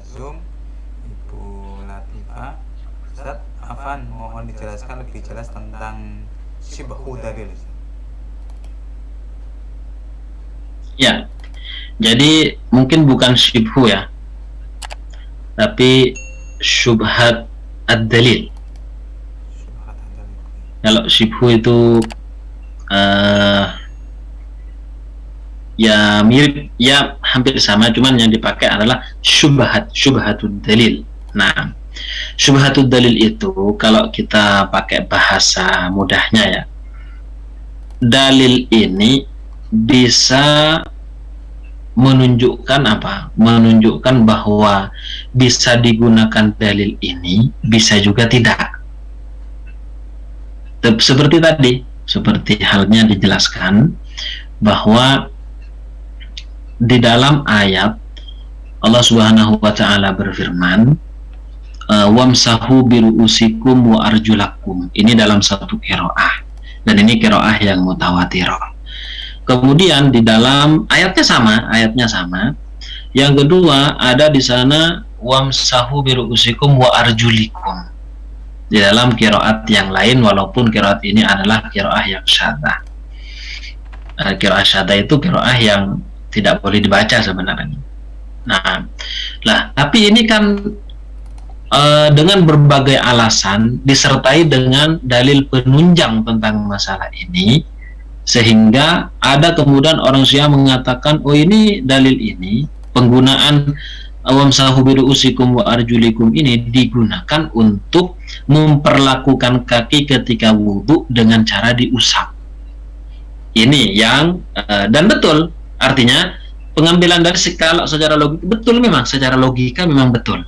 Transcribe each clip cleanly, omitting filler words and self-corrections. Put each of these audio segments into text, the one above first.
Kulsum, Ibu Latifah. Ustaz, Afan, mohon dijelaskan lebih jelas tentang syibhu dalil. Ya, jadi mungkin bukan syibhu ya, tapi syubhat ad-dalil. Syubhat dalil. Kalau syibhu itu ya mirip, ya hampir sama, cuman yang dipakai adalah syubhatud dalil. Nah, syubhatud dalil itu kalau kita pakai bahasa mudahnya ya, dalil ini bisa menunjukkan apa? Menunjukkan bahwa bisa digunakan dalil ini, bisa juga tidak. Seperti tadi, seperti halnya dijelaskan bahwa di dalam ayat Allah Subhanahu wa taala berfirman, wamsahu biruusikum wa arjulakum. Ini dalam satu qiraah. Dan ini qiraah yang mutawatirah. Kemudian di dalam ayatnya sama. Yang kedua ada di sana wamsahu biruusikum wa arjulikum. Di dalam qiraat yang lain, walaupun qiraat ini adalah qiraah yang syadzah. Qiraah syadzah itu qiraah yang tidak boleh dibaca sebenarnya. Nah, tapi ini kan dengan berbagai alasan disertai dengan dalil penunjang tentang masalah ini, sehingga ada kemudian orang Syiah mengatakan, oh ini dalil ini, penggunaan wamsahu biruusikum wa arjulikum ini digunakan untuk memperlakukan kaki ketika wudhu dengan cara diusap. Ini yang dan betul, artinya pengambilan dari kalau secara logika betul, memang secara logika memang betul,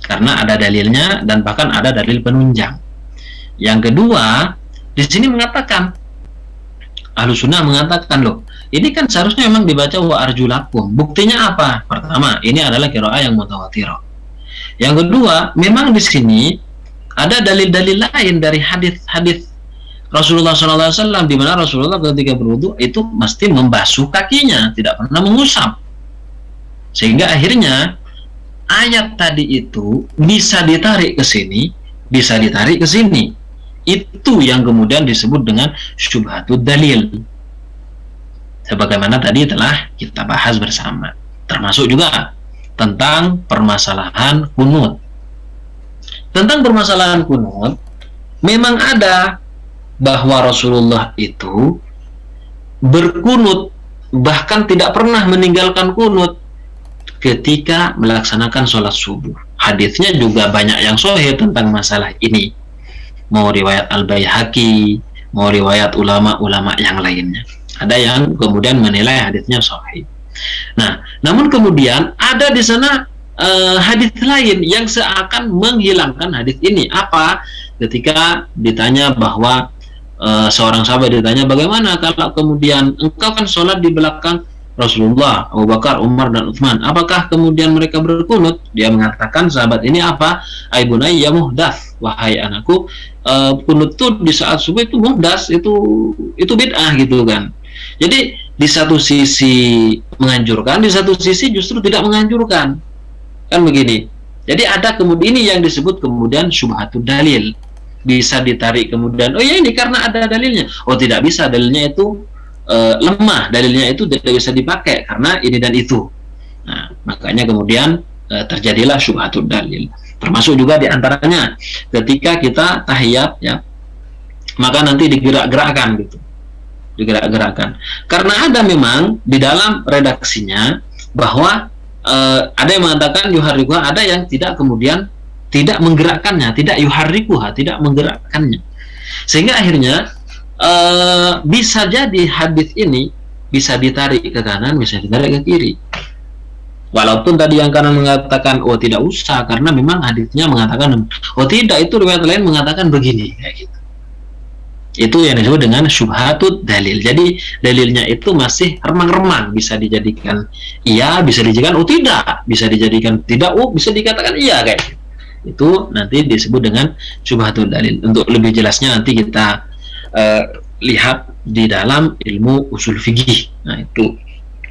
karena ada dalilnya dan bahkan ada dalil penunjang. Yang kedua, di sini mengatakan, Ahlussunnah mengatakan, loh, ini kan seharusnya memang dibaca wa arjulakum. Buktinya apa? Pertama, ini adalah qiraah yang mutawatirah. Yang kedua, memang di sini ada dalil-dalil lain dari hadis-hadis Rasulullah SAW, di mana Rasulullah ketika berwudu itu mesti membasuh kakinya, tidak pernah mengusap. Sehingga akhirnya ayat tadi itu bisa ditarik ke sini, bisa ditarik ke sini. Itu yang kemudian disebut dengan syubhatud dalil. Sebagaimana tadi telah kita bahas bersama. Termasuk juga tentang permasalahan kunut. Tentang permasalahan kunut, memang ada bahwa Rasulullah itu berkunut, bahkan tidak pernah meninggalkan kunut ketika melaksanakan sholat subuh. Hadisnya juga banyak yang sahih tentang masalah ini, mau riwayat Al-Baihaqi, mau riwayat ulama-ulama yang lainnya. Ada yang kemudian menilai hadisnya sahih. Nah, namun kemudian ada di sana hadis lain yang seakan menghilangkan hadis ini. Apa? Ketika ditanya bahwa seorang sahabat ditanya, bagaimana kalau kemudian engkau kan sholat di belakang Rasulullah, Abu Bakar, Umar, dan Utsman, apakah kemudian mereka berkunut? Dia mengatakan, sahabat ini apa? Aibunai ya muhdas, wahai anakku, kunut itu di saat subuh itu muhdas, itu bid'ah gitu kan. Jadi di satu sisi menganjurkan, di satu sisi justru tidak menganjurkan, kan begini. Jadi ada kemudian ini yang disebut kemudian syubhatud dalil, bisa ditarik kemudian, oh ya ini karena ada dalilnya, oh tidak bisa, dalilnya itu lemah, dalilnya itu tidak bisa dipakai karena ini dan itu. Nah, makanya kemudian terjadilah syubhatud dalil. Termasuk juga diantaranya ketika kita tahiyat ya, maka nanti digerak-gerakkan gitu, digerak-gerakkan. Karena ada memang di dalam redaksinya bahwa ada yang mengatakan yuharrikuha, ada yang tidak kemudian tidak menggerakkannya, tidak yuharrikuha, tidak menggerakkannya. Sehingga akhirnya bisa jadi hadis ini bisa ditarik ke kanan, bisa ditarik ke kiri. Walaupun tadi yang kanan mengatakan oh tidak usah karena memang hadisnya mengatakan oh tidak, itu riwayat lain mengatakan begini, kayak gitu. Itu yang disebut dengan syubhatud dalil. Jadi dalilnya itu masih remang-remang, bisa dijadikan iya, bisa dijadikan oh tidak, bisa dijadikan tidak, oh bisa dikatakan iya, kayak gitu. Itu nanti disebut dengan syubhatud dalil. Untuk lebih jelasnya nanti kita lihat di dalam ilmu usul fikih. Nah, itu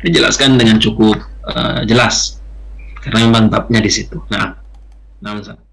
dijelaskan dengan cukup jelas karena memang babnya di situ. Nah, Ustaz.